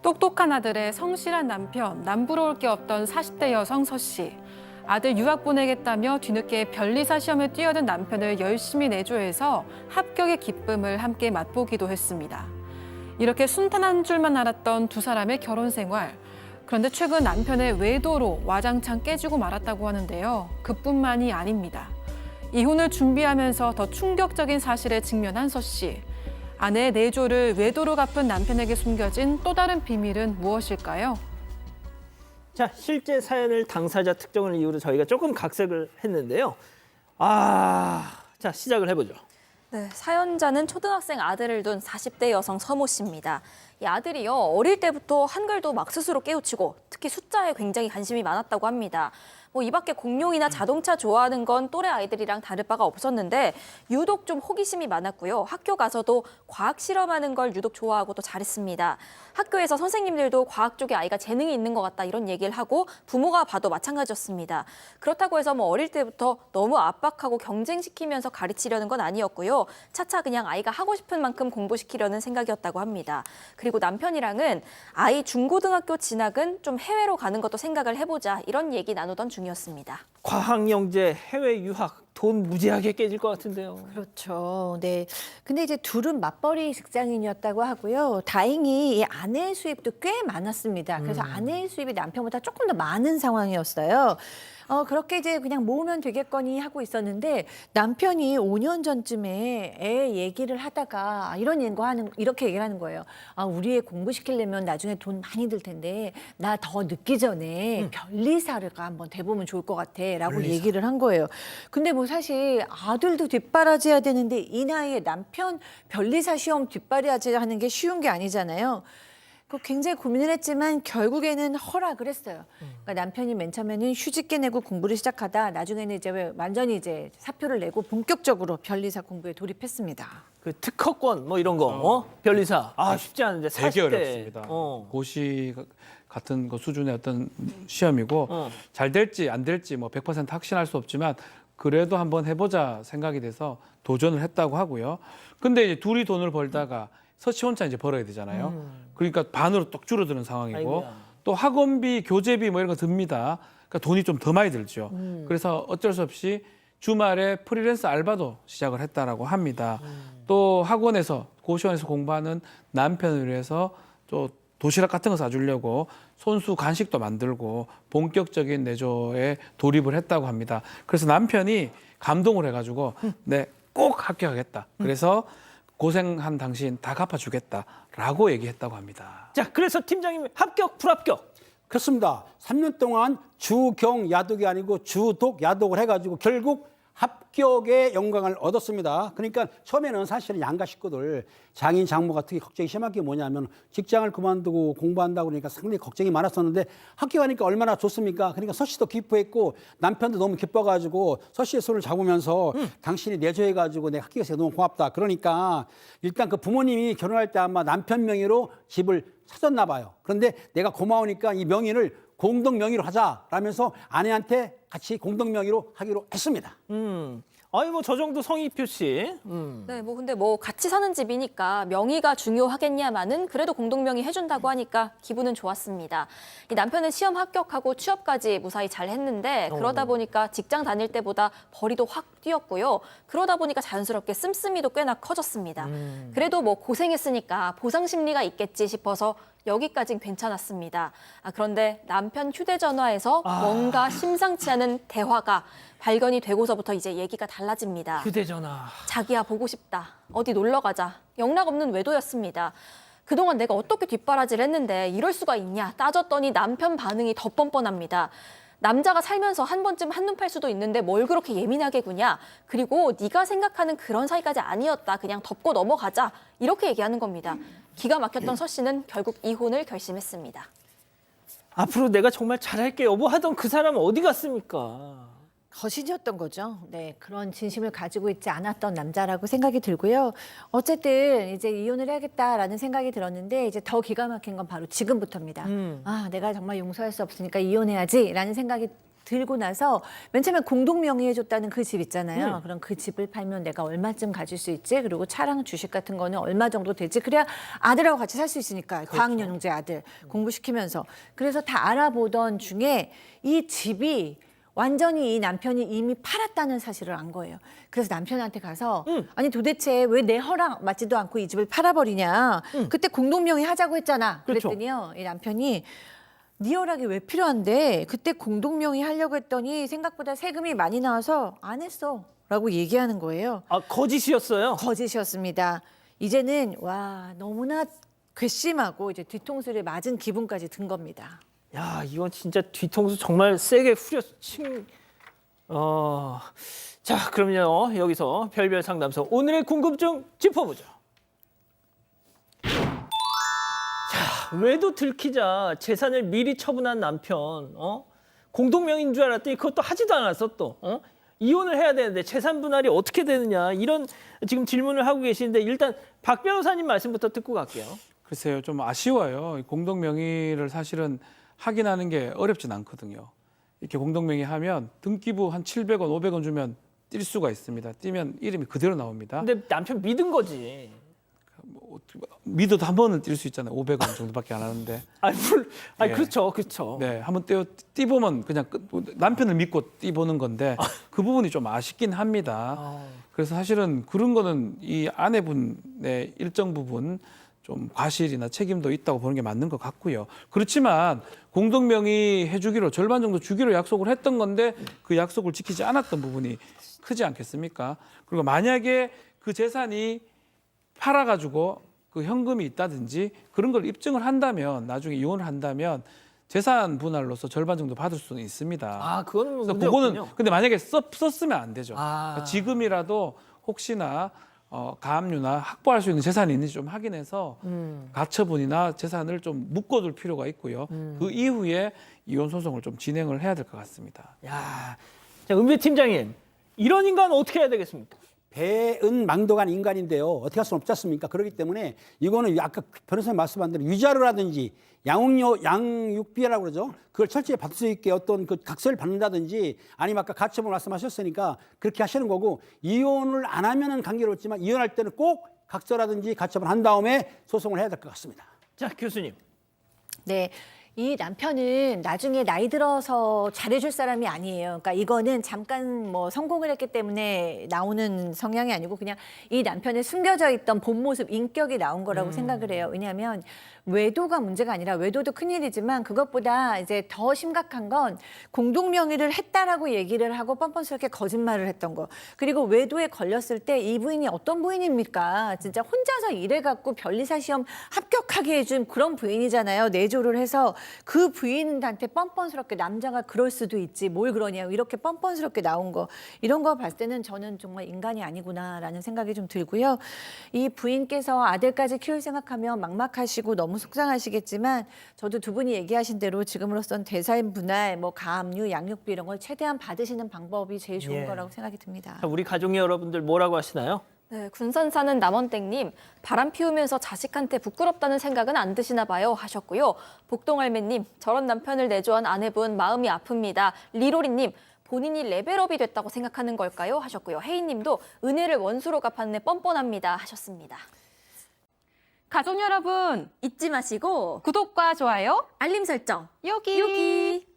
똑똑한 아들의 성실한 남편, 남부러울 게 없던 40대 여성 서 씨. 아들 유학 보내겠다며 뒤늦게 변리사 시험에 뛰어든 남편을 열심히 내조해서 합격의 기쁨을 함께 맛보기도 했습니다. 이렇게 순탄한 줄만 알았던 두 사람의 결혼 생활. 그런데 최근 남편의 외도로 와장창 깨지고 말았다고 하는데요. 그뿐만이 아닙니다. 이혼을 준비하면서 더 충격적인 사실에 직면한 서 씨. 아내의 내조를 외도로 갚은 남편에게 숨겨진 또 다른 비밀은 무엇일까요? 자, 실제 사연을 당사자 특정을 이유로 저희가 조금 각색을 했는데요. 자, 시작을 해보죠. 네, 사연자는 초등학생 아들을 둔 40대 여성 서모 씨입니다. 이 아들이요, 어릴 때부터 한글도 막 스스로 깨우치고 특히 숫자에 굉장히 관심이 많았다고 합니다. 이 밖에 공룡이나 자동차 좋아하는 건 또래 아이들이랑 다를 바가 없었는데 유독 좀 호기심이 많았고요. 학교 가서도 과학 실험하는 걸 유독 좋아하고 또 잘했습니다. 학교에서 선생님들도 과학 쪽에 아이가 재능이 있는 것 같다 이런 얘기를 하고 부모가 봐도 마찬가지였습니다. 그렇다고 해서 어릴 때부터 너무 압박하고 경쟁시키면서 가르치려는 건 아니었고요. 차차 그냥 아이가 하고 싶은 만큼 공부시키려는 생각이었다고 합니다. 그리고 남편이랑은 아이 중고등학교 진학은 좀 해외로 가는 것도 생각을 해보자 이런 얘기 나누던 중이었습니다. 과학영재, 해외 유학, 돈 무지하게 깨질 것 같은데요. 그렇죠. 네. 근데 이제 둘은 맞벌이 직장인이었다고 하고요. 다행히 이 아내의 수입도 꽤 많았습니다. 그래서 아내의 수입이 남편보다 조금 더 많은 상황이었어요. 그렇게 이제 그냥 모으면 되겠거니 하고 있었는데 남편이 5년 전쯤에 애 얘기를 하다가 이렇게 얘기를 하는 거예요. 우리 애 공부시키려면 나중에 돈 많이 들 텐데 나 더 늦기 전에 변리사를 한번 돼보면 좋을 것 같아라고 얘기를 한 거예요. 근데 사실 아들도 뒷바라지해야 되는데 이 나이에 남편 변리사 시험 뒷바라지 하는 게 쉬운 게 아니잖아요. 굉장히 고민을 했지만 결국에는 허락을 했어요. 그러니까 남편이 맨 처음에는 휴직계 내고 공부를 시작하다 나중에는 이제 완전히 이제 사표를 내고 본격적으로 변리사 공부에 돌입했습니다. 그 특허권 이런 거, 변리사. 쉽지 않은데 40대. 되게 어렵습니다. 고시 같은 거 수준의 어떤 시험이고 잘 될지 안 될지 100% 확신할 수 없지만 그래도 한번 해보자 생각이 돼서 도전을 했다고 하고요. 근데 이제 둘이 돈을 벌다가 서치 혼자 이제 벌어야 되잖아요. 그러니까 반으로 뚝 줄어드는 상황이고 아이고야. 또 학원비, 교재비 이런 거 듭니다. 그러니까 돈이 좀 더 많이 들죠. 그래서 어쩔 수 없이 주말에 프리랜서 알바도 시작을 했다라고 합니다. 또 학원에서 고시원에서 공부하는 남편을 위해서 또 도시락 같은 거 사주려고 손수 간식도 만들고 본격적인 내조에 돌입을 했다고 합니다. 그래서 남편이 감동을 해가지고 네, 꼭 합격하겠다. 그래서 고생한 당신 다 갚아주겠다라고 얘기했다고 합니다. 자, 그래서 팀장님 합격, 불합격. 그렇습니다. 3년 동안 주경 야독이 아니고 주독 야독을 해가지고 결국 합격의 영광을 얻었습니다. 그러니까 처음에는 사실은 양가 식구들 장인 장모가 특히 걱정이 심한 게 뭐냐면 직장을 그만두고 공부한다고 그러니까 상당히 걱정이 많았었는데 합격하니까 얼마나 좋습니까? 그러니까 서 씨도 기뻐했고 남편도 너무 기뻐가지고 서 씨의 손을 잡으면서 당신이 내조해가지고 내가 합격해서 너무 고맙다. 그러니까 일단 그 부모님이 결혼할 때 아마 남편 명의로 집을 사줬나 봐요. 그런데 내가 고마우니까 이 명의를 공동 명의로 하자라면서 아내한테 같이 공동 명의로 하기로 했습니다. 저 정도 성의 표시. 네, 근데 같이 사는 집이니까 명의가 중요하겠냐마는 그래도 공동명의 해준다고 하니까 기분은 좋았습니다. 이 남편은 시험 합격하고 취업까지 무사히 잘 했는데 그러다 보니까 직장 다닐 때보다 벌이도 확 뛰었고요. 그러다 보니까 자연스럽게 씀씀이도 꽤나 커졌습니다. 그래도 고생했으니까 보상 심리가 있겠지 싶어서 여기까진 괜찮았습니다. 그런데 남편 휴대전화에서 뭔가 심상치 않은 대화가 발견이 되고서부터 이제 얘기가 달라집니다. 휴대전화. 자기야 보고 싶다. 어디 놀러 가자. 영락없는 외도였습니다. 그동안 내가 어떻게 뒷바라지를 했는데 이럴 수가 있냐 따졌더니 남편 반응이 더 뻔뻔합니다. 남자가 살면서 한 번쯤 한눈 팔 수도 있는데 뭘 그렇게 예민하게 구냐. 그리고 네가 생각하는 그런 사이까지 아니었다. 그냥 덮고 넘어가자. 이렇게 얘기하는 겁니다. 기가 막혔던 서 씨는 결국 이혼을 결심했습니다. 앞으로 내가 정말 잘할게 여보 하던 그 사람은 어디 갔습니까? 거신이었던 거죠. 네, 그런 진심을 가지고 있지 않았던 남자라고 생각이 들고요. 어쨌든 이제 이혼을 해야겠다라는 생각이 들었는데 이제 더 기가 막힌 건 바로 지금부터입니다. 내가 정말 용서할 수 없으니까 이혼해야지라는 생각이 들고 나서 맨 처음에 공동명의해줬다는 그 집 있잖아요. 그럼 그 집을 팔면 내가 얼마쯤 가질 수 있지? 그리고 차랑 주식 같은 거는 얼마 정도 되지? 그래야 아들하고 같이 살 수 있으니까. 과학년 형제 아들 공부시키면서. 그래서 다 알아보던 중에 이 집이 완전히 이 남편이 이미 팔았다는 사실을 안 거예요. 그래서 남편한테 가서 아니 도대체 왜 내 허락 맞지도 않고 이 집을 팔아버리냐. 그때 공동명의 하자고 했잖아. 그렇죠. 그랬더니요. 이 남편이 네 허락이 왜 필요한데 그때 공동명의 하려고 했더니 생각보다 세금이 많이 나와서 안 했어. 라고 얘기하는 거예요. 아, 거짓이었어요. 거짓이었습니다. 이제는 와 너무나 괘씸하고 이제 뒤통수를 맞은 기분까지 든 겁니다. 야, 이건 진짜 뒤통수 정말 세게 후려친. 자, 그럼요. 여기서 별별 상담소 오늘의 궁금증 짚어보죠. 자, 외도 들키자 재산을 미리 처분한 남편. 공동명의인 줄 알았더니 그것도 하지도 않았어 또. 이혼을 해야 되는데 재산 분할이 어떻게 되느냐 이런 지금 질문을 하고 계시는데 일단 박 변호사님 말씀부터 듣고 갈게요. 글쎄요, 좀 아쉬워요. 공동명의를 사실은 확인하는 게 어렵진 않거든요. 이렇게 공동명의 하면 등기부 한 700원, 500원 주면 뛸 수가 있습니다. 뛰면 이름이 그대로 나옵니다. 근데 남편 믿은 거지. 믿어도 한 번은 뛸 수 있잖아요. 500원 정도밖에 안 하는데. 아니 예. 그렇죠, 그렇죠. 네, 한번 띄보면 그냥 남편을 믿고 띄보는 건데 그 부분이 좀 아쉽긴 합니다. 그래서 사실은 그런 거는 이 아내분의 일정 부분 좀 과실이나 책임도 있다고 보는 게 맞는 것 같고요. 그렇지만 공동명의 해주기로 절반 정도 주기로 약속을 했던 건데 그 약속을 지키지 않았던 부분이 크지 않겠습니까? 그리고 만약에 그 재산이 팔아가지고 그 현금이 있다든지 그런 걸 입증을 한다면 나중에 이혼을 한다면 재산 분할로서 절반 정도 받을 수는 있습니다. 아, 그건 그래서 문제 그거는 없군요. 근데 만약에 썼으면 안 되죠. 아. 그러니까 지금이라도 혹시나 가압류나 확보할 수 있는 재산이 있는지 좀 확인해서 가처분이나 재산을 좀 묶어둘 필요가 있고요. 그 이후에 이혼 소송을 좀 진행을 해야 될 것 같습니다. 야, 자, 은배 팀장님, 이런 인간은 어떻게 해야 되겠습니까? 배은망덕한 인간인데요. 어떻게 할 수는 없지 않습니까? 그렇기 때문에 이거는 아까 변호사님 말씀한 대로 위자료라든지 양육비라고 그러죠. 그걸 철저히 받을 수 있게 어떤 그 각서를 받는다든지 아니면 아까 가처분 말씀하셨으니까 그렇게 하시는 거고 이혼을 안 하면은 관계롭지만 이혼할 때는 꼭 각서라든지 가처분 한 다음에 소송을 해야 될 것 같습니다. 자, 교수님. 네. 이 남편은 나중에 나이 들어서 잘해줄 사람이 아니에요. 그러니까 이거는 잠깐 뭐 성공을 했기 때문에 나오는 성향이 아니고 그냥 이 남편의 숨겨져 있던 본 모습, 인격이 나온 거라고 생각을 해요. 왜냐하면 외도가 문제가 아니라 외도도 큰일이지만 그것보다 이제 더 심각한 건 공동명의를 했다라고 얘기를 하고 뻔뻔스럽게 거짓말을 했던 거. 그리고 외도에 걸렸을 때 이 부인이 어떤 부인입니까? 진짜 혼자서 일해갖고 변리사 시험 합격하게 해준 그런 부인이잖아요. 내조를 해서 그 부인한테 뻔뻔스럽게 남자가 그럴 수도 있지 뭘 그러냐 이렇게 뻔뻔스럽게 나온 거 이런 거 봤을 때는 저는 정말 인간이 아니구나라는 생각이 좀 들고요. 이 부인께서 아들까지 키울 생각하면 막막하시고 너무 속상하시겠지만 저도 두 분이 얘기하신 대로 지금으로선 대사인 분할, 뭐 가압류, 양육비 이런 걸 최대한 받으시는 방법이 제일 좋은 예. 거라고 생각이 듭니다. 자, 우리 가족 여러분들 뭐라고 하시나요? 네, 군산 사는 남원땡님, 바람 피우면서 자식한테 부끄럽다는 생각은 안 드시나 봐요 하셨고요. 복동할매님, 저런 남편을 내조한 아내분 마음이 아픕니다. 리로리님, 본인이 레벨업이 됐다고 생각하는 걸까요 하셨고요. 혜인님도 은혜를 원수로 갚았네 뻔뻔합니다 하셨습니다. 가족 여러분, 잊지 마시고 구독과 좋아요 알림 설정 여기. 여기.